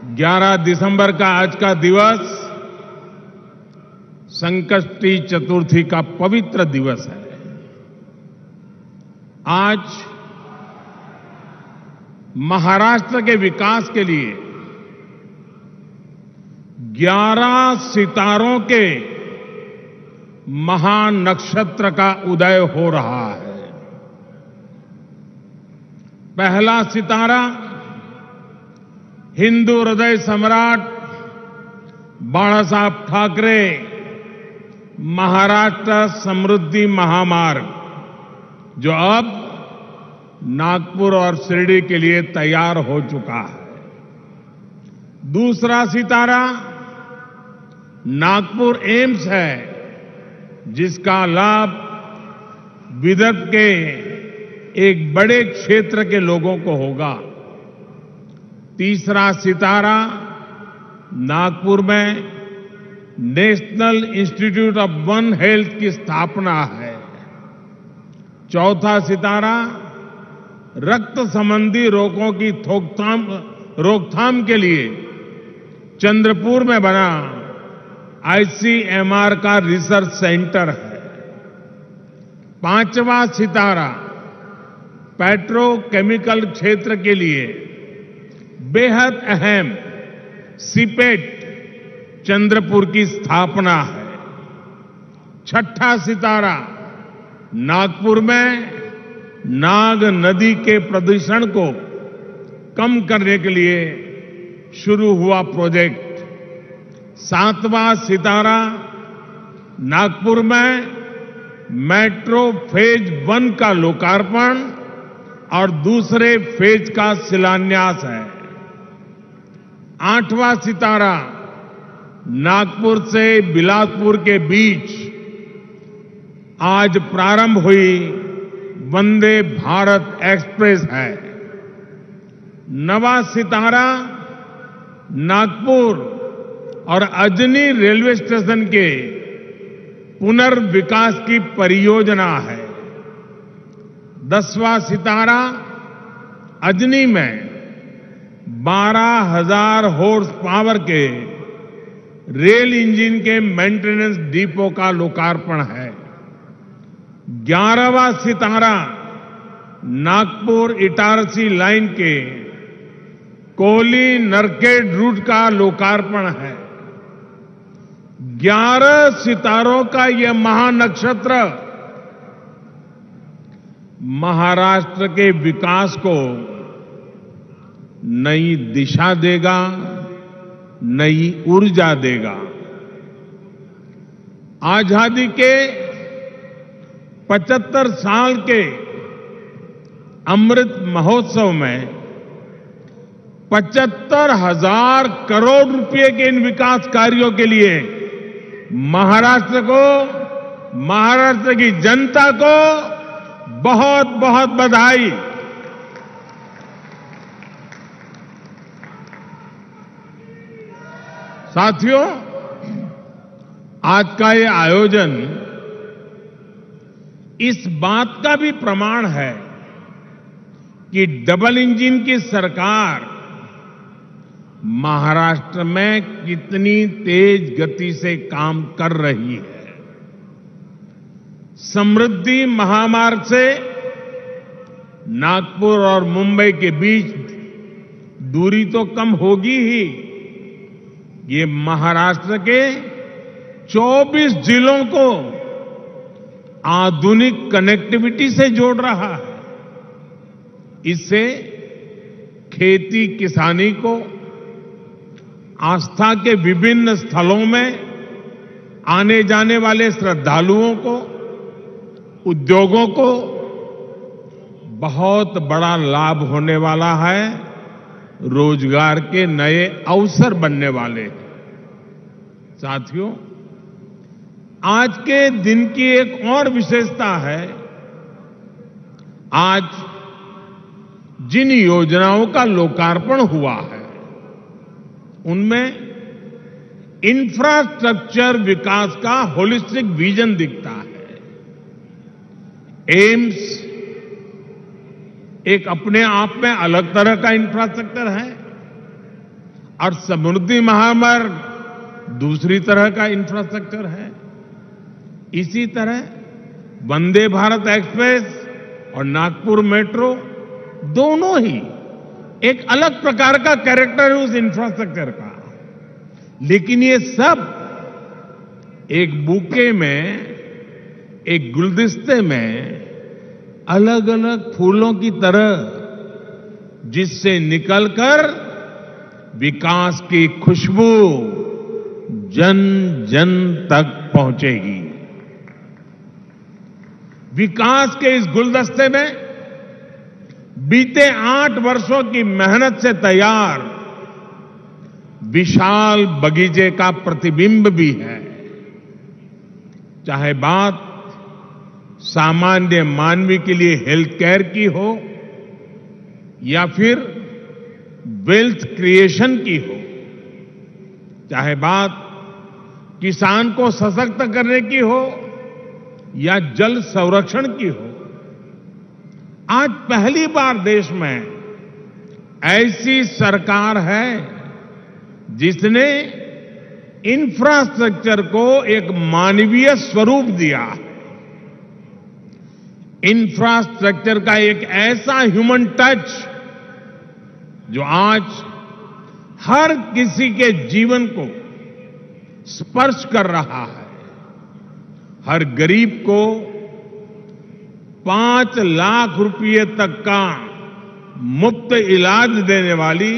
11 दिसंबर का आज का दिवस संकष्टी चतुर्थी का पवित्र दिवस है। आज महाराष्ट्र के विकास के लिए 11 सितारों के महानक्षत्र का उदय हो रहा है। पहला सितारा हिंदू हृदय सम्राट बाला साहब ठाकरे महाराष्ट्र समृद्धि महामार्ग, जो अब नागपुर और शिरडी के लिए तैयार हो चुका है। दूसरा सितारा नागपुर एम्स है, जिसका लाभ विदर्भ के एक बड़े क्षेत्र के लोगों को होगा। तीसरा सितारा नागपुर में national institute of one health की स्थापना है। चौथा सितारा रक्त संबंधी रोगों की रोकथाम के लिए चंद्रपुर में बना आईसीएमआर का रिसर्च सेंटर है। पांचवा सितारा पेट्रोकेमिकल क्षेत्र के लिए बेहद अहम सीपेट चंद्रपुर की स्थापना है। छठा सितारा नागपुर में नाग नदी के प्रदूषण को कम करने के लिए शुरू हुआ प्रोजेक्ट। सातवां सितारा नागपुर में मेट्रो फेज 1 का लोकार्पण और दूसरे फेज का शिलान्यास है। आठवां सितारा नागपुर से बिलासपुर के बीच आज प्रारंभ हुई वंदे भारत एक्सप्रेस है। नवा सितारा नागपुर और अजनी रेलवे स्टेशन के पुनर्विकास की परियोजना है। 10वां सितारा अजनी में 12,000 हॉर्स पावर के रेल इंजन के मेंटेनेंस डिपो का लोकार्पण है। 11वां सितारा नागपुर इटारसी लाइन के कोहली नरखेड़ रूट का लोकार्पण है। 11 सितारों का यह महानक्षत्र महाराष्ट्र के विकास को नई दिशा देगा, नई ऊर्जा देगा। आजादी के 75 साल के अमृत महोत्सव में 75,000 करोड़ रुपए के इन विकास कार्यों के लिए महाराष्ट्र को, महाराष्ट्र की जनता को बहुत बहुत बधाई। साथियों, आज का ये आयोजन इस बात का भी प्रमाण है कि डबल इंजन की सरकार महाराष्ट्र में कितनी तेज गति से काम कर रही है। समृद्धि महामार्ग से नागपुर और मुंबई के बीच दूरी तो कम होगी ही, ये महाराष्ट्र के 24 जिलों को आधुनिक कनेक्टिविटी से जोड़ रहा है। इससे खेती किसानी को, आस्था के विभिन्न स्थलों में आने जाने वाले श्रद्धालुओं को, उद्योगों को बहुत बड़ा लाभ होने वाला है। रोजगार के नए अवसर बनने वाले हैं। साथियों, आज के दिन की एक और विशेषता है। आज जिन योजनाओं का लोकार्पण हुआ है, उनमें इंफ्रास्ट्रक्चर विकास का होलिस्टिक विजन दिखता है। एम्स एक अपने आप में अलग तरह का इंफ्रास्ट्रक्चर है और समृद्धि महामार्ग दूसरी तरह का इंफ्रास्ट्रक्चर है। इसी तरह वंदे भारत एक्सप्रेस और नागपुर मेट्रो दोनों ही एक अलग प्रकार का कैरेक्टर है उस इंफ्रास्ट्रक्चर का। लेकिन ये सब एक बुके में, एक गुलदस्ते में अलग अलग फूलों की तरह जिससे निकलकर विकास की खुशबू जन जन तक पहुंचेगी। विकास के इस गुलदस्ते में बीते 8 वर्षों की मेहनत से तैयार विशाल बगीचे का प्रतिबिंब भी है। चाहे बात सामान्य मानवी के लिए हेल्थ केयर की हो या फिर वेल्थ क्रिएशन की हो, चाहे बात किसान को सशक्त करने की हो या जल संरक्षण की हो, आज पहली बार देश में ऐसी सरकार है जिसने इंफ्रास्ट्रक्चर को एक मानवीय स्वरूप दिया है। इंफ्रास्ट्रक्चर का एक ऐसा ह्यूमन टच जो आज हर किसी के जीवन को स्पर्श कर रहा है। हर गरीब को 5 लाख रुपए तक का मुफ्त इलाज देने वाली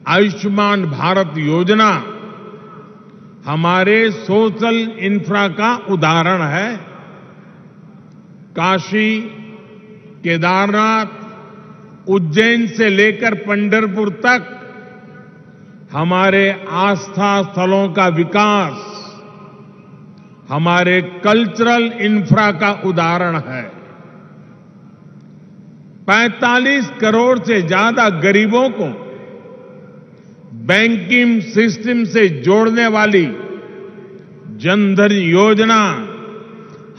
आयुष्मान भारत योजना हमारे सोशल इंफ्रा का उदाहरण है। काशी, केदारनाथ, उज्जैन से लेकर पंढरपुर तक हमारे आस्था स्थलों का विकास हमारे कल्चरल इंफ्रा का उदाहरण है। 45 करोड़ से ज्यादा गरीबों को बैंकिंग सिस्टम से जोड़ने वाली जनधन योजना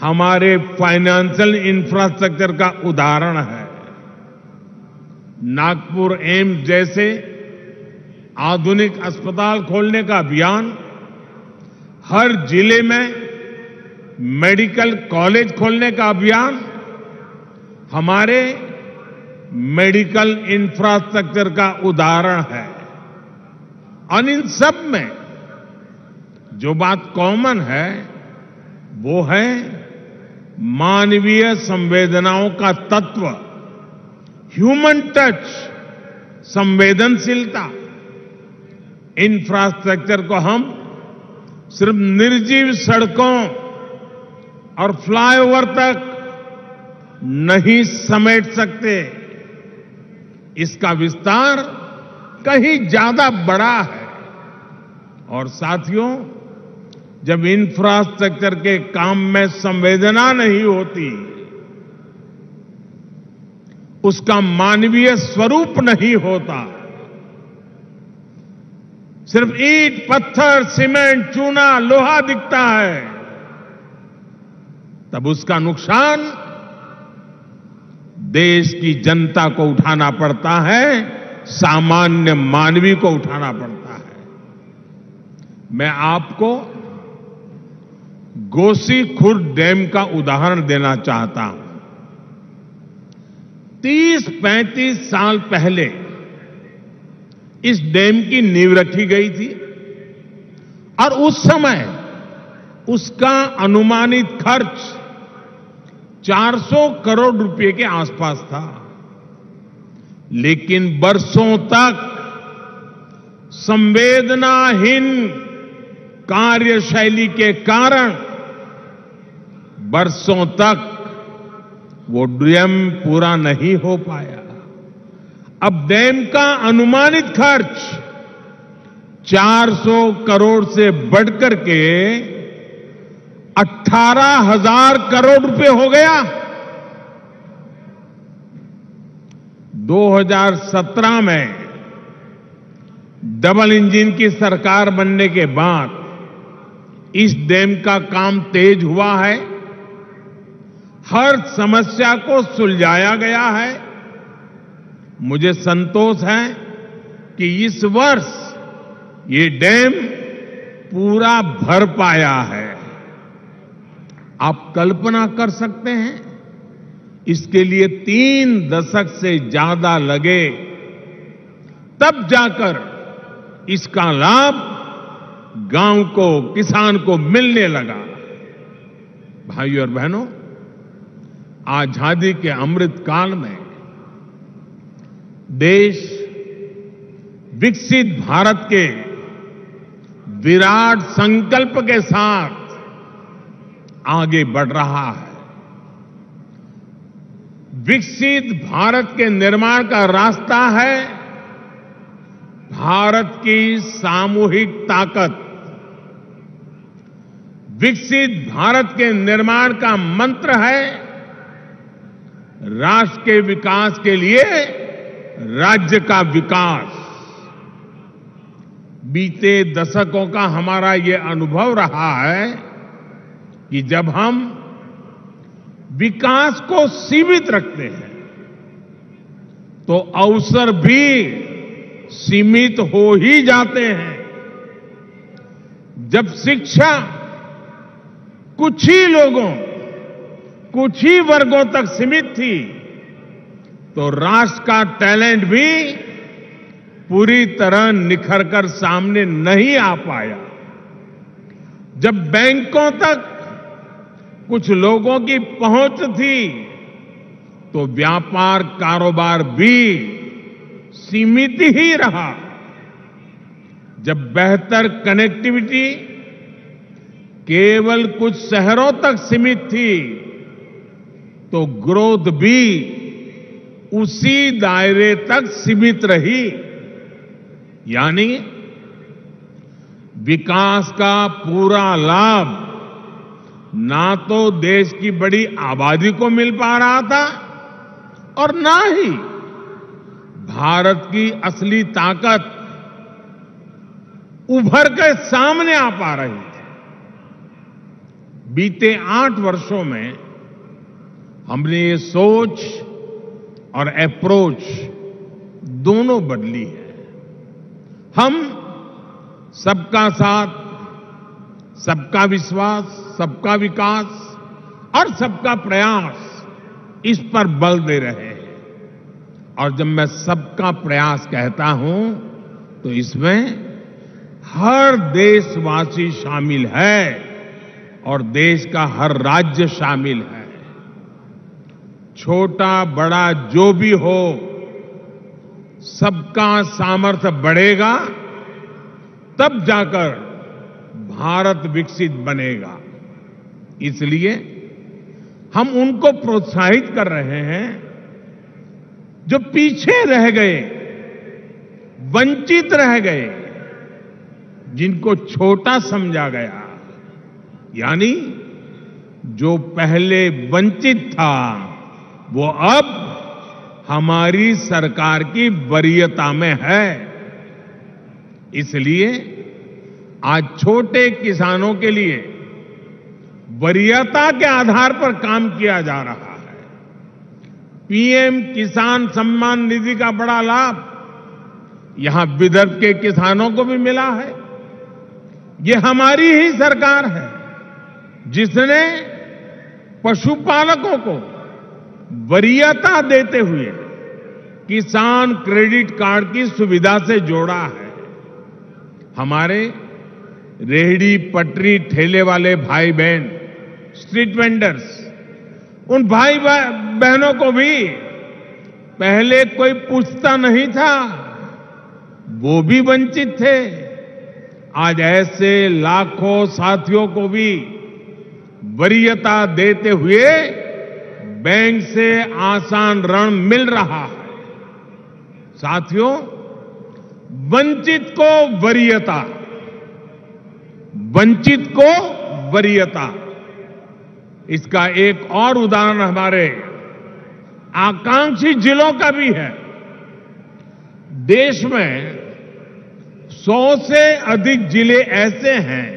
हमारे फाइनेंशियल इंफ्रास्ट्रक्चर का उदाहरण है। नागपुर एम्स जैसे आधुनिक अस्पताल खोलने का अभियान, हर जिले में मेडिकल कॉलेज खोलने का अभियान हमारे मेडिकल इंफ्रास्ट्रक्चर का उदाहरण है। और इन सब में जो बात कॉमन है वो है मानवीय संवेदनाओं का तत्व, ह्यूमन टच, संवेदनशीलता। इंफ्रास्ट्रक्चर को हम सिर्फ निर्जीव सड़कों और फ्लाईओवर तक नहीं समेट सकते, इसका विस्तार कहीं ज्यादा बड़ा है। और साथियों, जब इंफ्रास्ट्रक्चर के काम में संवेदना नहीं होती, उसका मानवीय स्वरूप नहीं होता, सिर्फ ईंट, पत्थर, सीमेंट, चूना, लोहा दिखता है, तब उसका नुकसान देश की जनता को उठाना पड़ता है, सामान्य मानवी को उठाना पड़ता है। मैं आपको गोसीखुर्द डैम का उदाहरण देना चाहता हूं। 30-35 साल पहले इस डैम की नींव रखी गई थी और उस समय उसका अनुमानित खर्च 400 करोड़ रुपए के आसपास था। लेकिन बरसों तक संवेदनाहीन कार्यशैली के कारण बरसों तक वो डैम पूरा नहीं हो पाया। अब डैम का अनुमानित खर्च 400 करोड़ से बढ़कर के 18,000 करोड़ रुपए हो गया। 2017 में डबल इंजन की सरकार बनने के बाद इस डैम का काम तेज हुआ है, हर समस्या को सुलझाया गया है। मुझे संतोष है कि इस वर्ष ये डैम पूरा भर पाया है। आप कल्पना कर सकते हैं, इसके लिए 3 दशक से ज्यादा लगे, तब जाकर इसका लाभ गांव को, किसान को मिलने लगा। भाइयों और बहनों, आजादी के अमृत काल में देश विकसित भारत के विराट संकल्प के साथ आगे बढ़ रहा है। विकसित भारत के निर्माण का रास्ता है भारत की सामूहिक ताकत। विकसित भारत के निर्माण का मंत्र है राष्ट्र के विकास के लिए राज्य का विकास। बीते दशकों का हमारा ये अनुभव रहा है कि जब हम विकास को सीमित रखते हैं तो अवसर भी सीमित हो ही जाते हैं। जब शिक्षा कुछ ही लोगों, कुछ ही वर्गों तक सीमित थी, तो राष्ट्र का टैलेंट भी पूरी तरह निखर कर सामने नहीं आ पाया। जब बैंकों तक कुछ लोगों की पहुंच थी, तो व्यापार कारोबार भी सीमित ही रहा। जब बेहतर कनेक्टिविटी केवल कुछ शहरों तक सीमित थी, तो ग्रोथ भी उसी दायरे तक सीमित रही। यानी विकास का पूरा लाभ ना तो देश की बड़ी आबादी को मिल पा रहा था और ना ही भारत की असली ताकत उभर के सामने आ पा रही थी। बीते 8 वर्षों में हमने ये सोच और अप्रोच दोनों बदली है। हम सबका साथ, सबका विश्वास, सबका विकास और सबका प्रयास, इस पर बल दे रहे हैं। और जब मैं सबका प्रयास कहता हूं तो इसमें हर देशवासी शामिल है और देश का हर राज्य शामिल है। छोटा बड़ा जो भी हो, सबका सामर्थ्य बढ़ेगा, तब जाकर भारत विकसित बनेगा। इसलिए हम उनको प्रोत्साहित कर रहे हैं जो पीछे रह गए, वंचित रह गए, जिनको छोटा समझा गया। यानी जो पहले वंचित था, वो अब हमारी सरकार की वरीयता में है। इसलिए आज छोटे किसानों के लिए वरीयता के आधार पर काम किया जा रहा है। पीएम किसान सम्मान निधि का बड़ा लाभ यहां विदर्भ के किसानों को भी मिला है। ये हमारी ही सरकार है जिसने पशुपालकों को वरीयता देते हुए किसान क्रेडिट कार्ड की सुविधा से जोड़ा है। हमारे रेहड़ी पटरी ठेले वाले भाई बहन, स्ट्रीट वेंडर्स, उन भाई बहनों को भी पहले कोई पूछता नहीं था, वो भी वंचित थे। आज ऐसे लाखों साथियों को भी वरीयता देते हुए बैंक से आसान ऋण मिल रहा है। साथियों, वंचित को वरीयता, वंचित को वरीयता, इसका एक और उदाहरण हमारे आकांक्षी जिलों का भी है। देश में 100 से अधिक जिले ऐसे हैं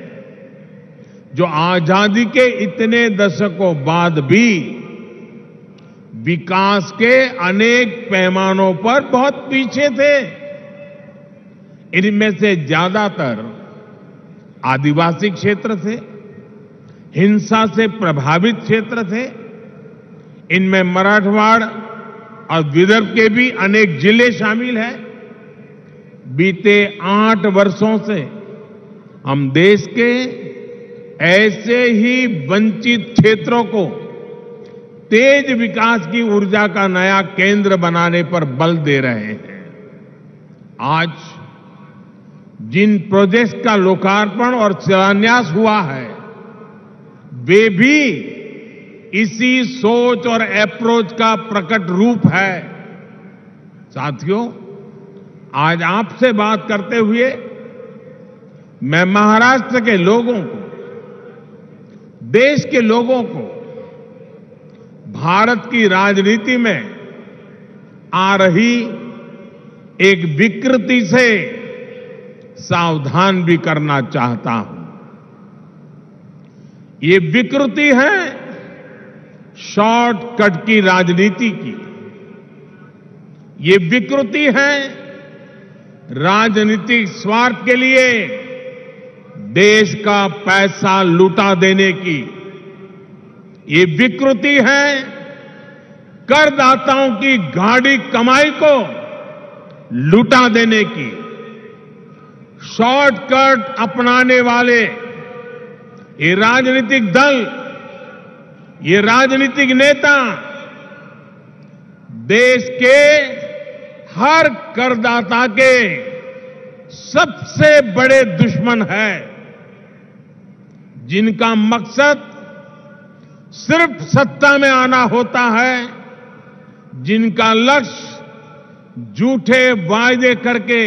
जो आजादी के इतने दशकों बाद भी विकास के अनेक पैमानों पर बहुत पीछे थे। इनमें से ज्यादातर आदिवासी क्षेत्र थे, हिंसा से प्रभावित क्षेत्र थे। इनमें मराठवाड़ और विदर्भ के भी अनेक जिले शामिल हैं। बीते 8 वर्षों से हम देश के ऐसे ही वंचित क्षेत्रों को तेज विकास की ऊर्जा का नया केंद्र बनाने पर बल दे रहे हैं। आज जिन प्रोजेक्ट्स का लोकार्पण और शिलान्यास हुआ है, वे भी इसी सोच और अप्रोच का प्रकट रूप है। साथियों, आज आपसे बात करते हुए मैं महाराष्ट्र के लोगों को, देश के लोगों को भारत की राजनीति में आ रही एक विकृति से सावधान भी करना चाहता हूं। ये विकृति है शॉर्टकट की राजनीति की। ये विकृति है राजनीतिक स्वार्थ के लिए देश का पैसा लुटा देने की। ये विकृति है करदाताओं की गाढ़ी कमाई को लुटा देने की। शॉर्टकट अपनाने वाले ये राजनीतिक दल, ये राजनीतिक नेता देश के हर करदाता के सबसे बड़े दुश्मन है, जिनका मकसद सिर्फ सत्ता में आना होता है, जिनका लक्ष्य झूठे वायदे करके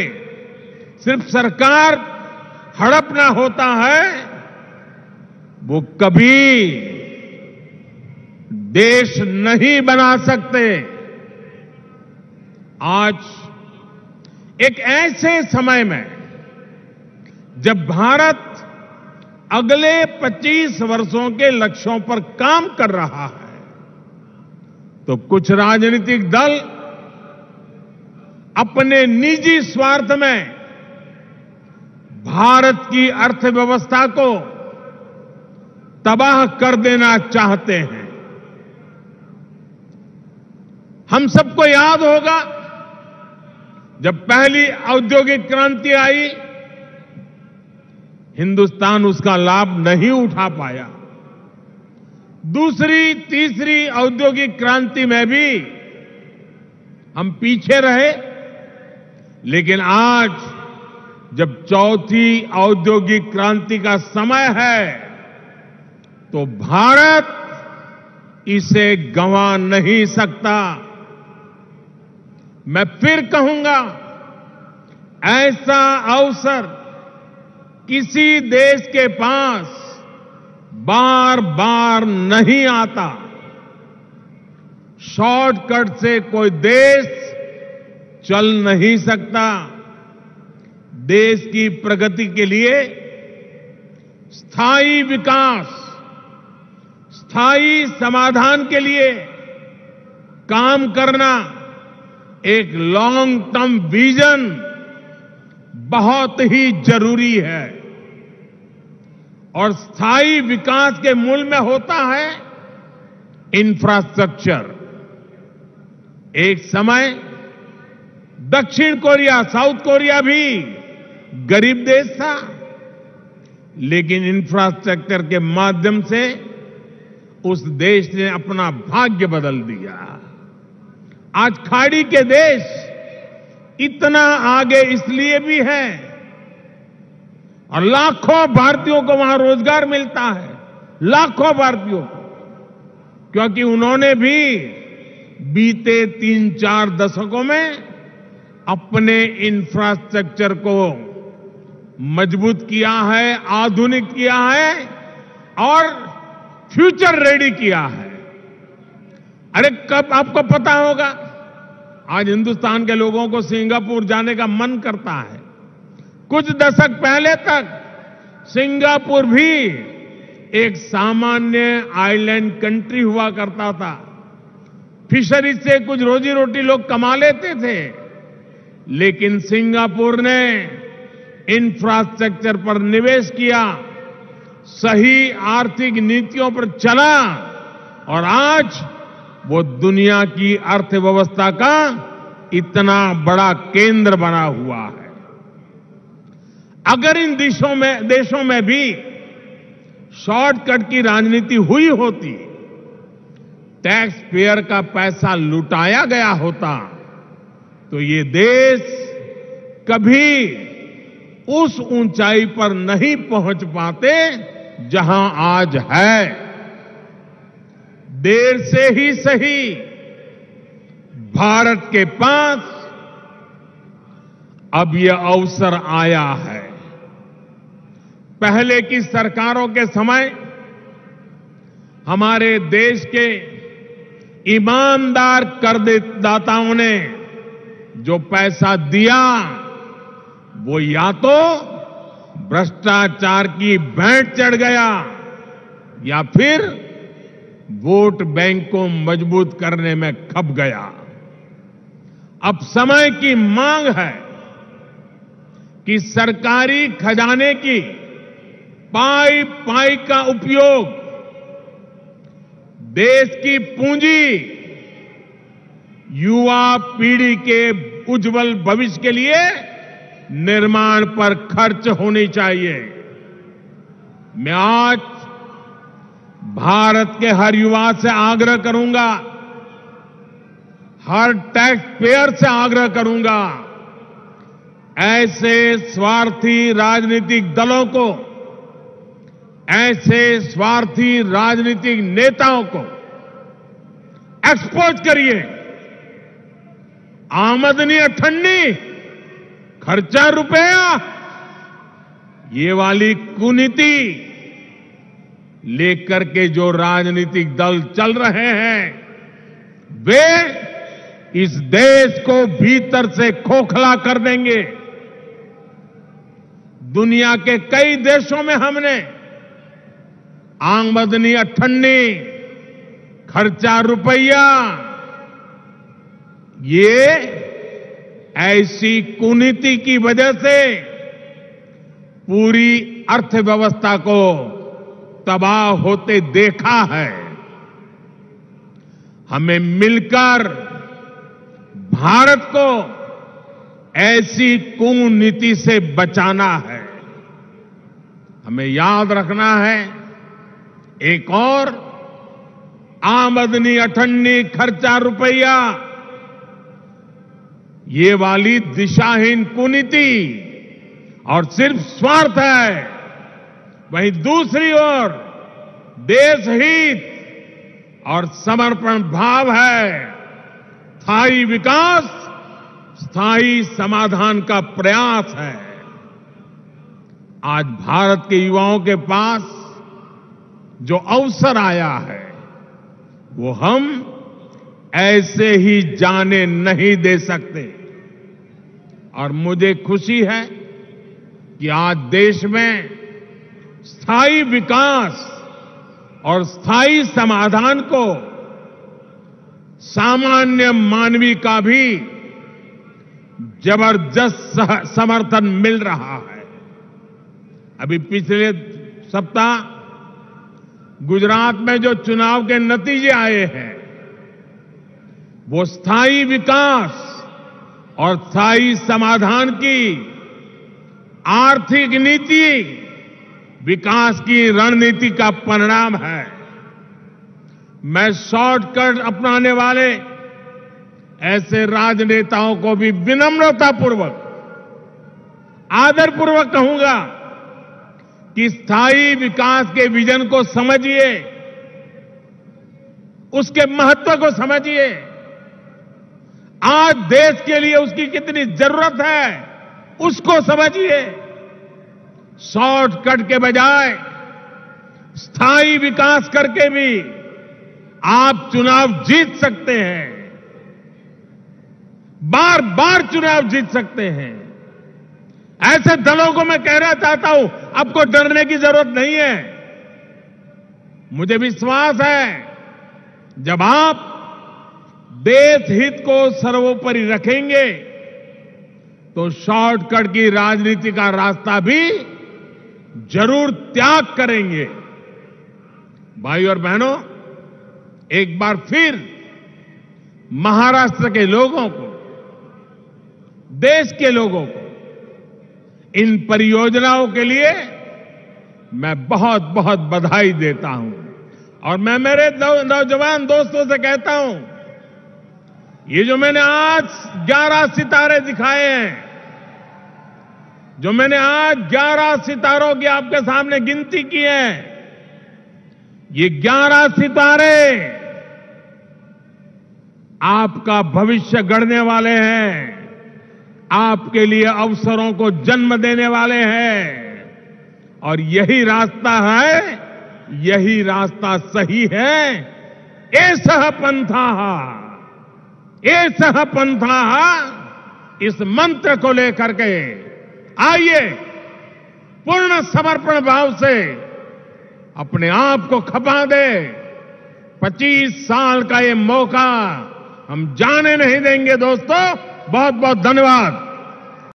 सिर्फ सरकार हड़पना होता है, वो कभी देश नहीं बना सकते। आज एक ऐसे समय में जब भारत अगले 25 वर्षों के लक्ष्यों पर काम कर रहा है, तो कुछ राजनीतिक दल अपने निजी स्वार्थ में भारत की अर्थव्यवस्था को तबाह कर देना चाहते हैं। हम सबको याद होगा, जब पहली औद्योगिक क्रांति आई, हिंदुस्तान उसका लाभ नहीं उठा पाया। दूसरी, तीसरी औद्योगिक क्रांति में भी हम पीछे रहे, लेकिन आज जब चौथी औद्योगिक क्रांति का समय है, तो भारत इसे गंवा नहीं सकता। मैं फिर कहूंगा, ऐसा अवसर किसी देश के पास बार बार नहीं आता। शॉर्टकट से कोई देश चल नहीं सकता। देश की प्रगति के लिए स्थायी विकास, स्थायी समाधान के लिए काम करना, एक लॉन्ग टर्म विजन बहुत ही जरूरी है। और स्थायी विकास के मूल में होता है इंफ्रास्ट्रक्चर। एक समय दक्षिण कोरिया, साउथ कोरिया भी गरीब देश था, लेकिन इंफ्रास्ट्रक्चर के माध्यम से उस देश ने अपना भाग्य बदल दिया। आज खाड़ी के देश इतना आगे इसलिए भी है, और लाखों भारतीयों को वहां रोजगार मिलता है, लाखों भारतीयों को, क्योंकि उन्होंने भी बीते 3-4 दशकों में अपने इंफ्रास्ट्रक्चर को मजबूत किया है, आधुनिक किया है और फ्यूचर रेडी किया है। अरे कब आपको पता होगा, आज हिंदुस्तान के लोगों को सिंगापुर जाने का मन करता है। कुछ दशक पहले तक सिंगापुर भी एक सामान्य आइलैंड कंट्री हुआ करता था। फिशरीज से कुछ रोजी रोटी लोग कमा लेते थे, लेकिन सिंगापुर ने इंफ्रास्ट्रक्चर पर निवेश किया, सही आर्थिक नीतियों पर चला और आज वो दुनिया की अर्थव्यवस्था का इतना बड़ा केंद्र बना हुआ है। अगर इन देशों में भी शॉर्टकट की राजनीति हुई होती, टैक्स पेयर का पैसा लुटाया गया होता, तो ये देश कभी उस ऊंचाई पर नहीं पहुंच पाते जहां आज है। देर से ही सही भारत के पास अब यह अवसर आया है। पहले की सरकारों के समय हमारे देश के ईमानदार करदाताओं ने जो पैसा दिया, वो या तो भ्रष्टाचार की भेंट चढ़ गया या फिर वोट बैंक को मजबूत करने में खप गया। अब समय की मांग है कि सरकारी खजाने की पाई पाई का उपयोग देश की पूंजी, युवा पीढ़ी के उज्जवल भविष्य के लिए निर्माण पर खर्च होनी चाहिए। मैं आज भारत के हर युवा से आग्रह करूंगा, हर टैक्स पेयर से आग्रह करूंगा, ऐसे स्वार्थी राजनीतिक दलों को, ऐसे स्वार्थी राजनीतिक नेताओं को एक्सपोज करिए। आमदनी अठन्नी, खर्चा रुपया, ये वाली कुनीति लेकर के जो राजनीतिक दल चल रहे हैं, वे इस देश को भीतर से खोखला कर देंगे। दुनिया के कई देशों में हमने आमदनी अठन्नी, खर्चा रुपया, ये ऐसी कुनीति की वजह से पूरी अर्थव्यवस्था को तबाह होते देखा है। हमें मिलकर भारत को ऐसी कुनीति से बचाना है। हमें याद रखना है, एक और आमदनी अठन्नी, खर्चा रुपया, ये वाली दिशाहीन कुनीति और सिर्फ स्वार्थ है। वहीं दूसरी ओर देश हित और समर्पण भाव है, स्थायी विकास, स्थायी समाधान का प्रयास है। आज भारत के युवाओं के पास जो अवसर आया है, वो हम ऐसे ही जाने नहीं दे सकते। और मुझे खुशी है कि आज देश में स्थायी विकास और स्थायी समाधान को सामान्य मानवी का भी जबरदस्त समर्थन मिल रहा है। अभी पिछले सप्ताह गुजरात में जो चुनाव के नतीजे आए हैं, वो स्थायी विकास और स्थायी समाधान की आर्थिक नीति, विकास की रणनीति का परिणाम है। मैं शॉर्टकट अपनाने वाले ऐसे राजनेताओं को भी विनम्रतापूर्वक, आदरपूर्वक कहूंगा कि स्थायी विकास के विजन को समझिए, उसके महत्व को समझिए। आज देश के लिए उसकी कितनी जरूरत है, उसको समझिए। शॉर्टकट के बजाय स्थायी विकास करके भी आप चुनाव जीत सकते हैं, बार बार चुनाव जीत सकते हैं। ऐसे दलों को मैं कहना चाहता हूं, आपको डरने की जरूरत नहीं है। मुझे विश्वास है, जब आप देश हित को सर्वोपरि रखेंगे तो शॉर्टकट की राजनीति का रास्ता भी जरूर त्याग करेंगे। भाई और बहनों, एक बार फिर महाराष्ट्र के लोगों को, देश के लोगों को इन परियोजनाओं के लिए मैं बहुत बहुत बधाई देता हूं। और मैं मेरे नौजवान दोस्तों से कहता हूं, ये जो मैंने आज 11 सितारे दिखाए हैं, जो मैंने आज 11 सितारों की आपके सामने गिनती की है, ये 11 सितारे आपका भविष्य गढ़ने वाले हैं, आपके लिए अवसरों को जन्म देने वाले हैं। और यही रास्ता है, यही रास्ता सही है। एषः पंथः, एषः पंथः, इस मंत्र को लेकर के आइए पूर्ण समर्पण भाव से अपने आप को खपा दे। 25 साल का ये मौका हम जाने नहीं देंगे दोस्तों। बहुत बहुत धन्यवाद।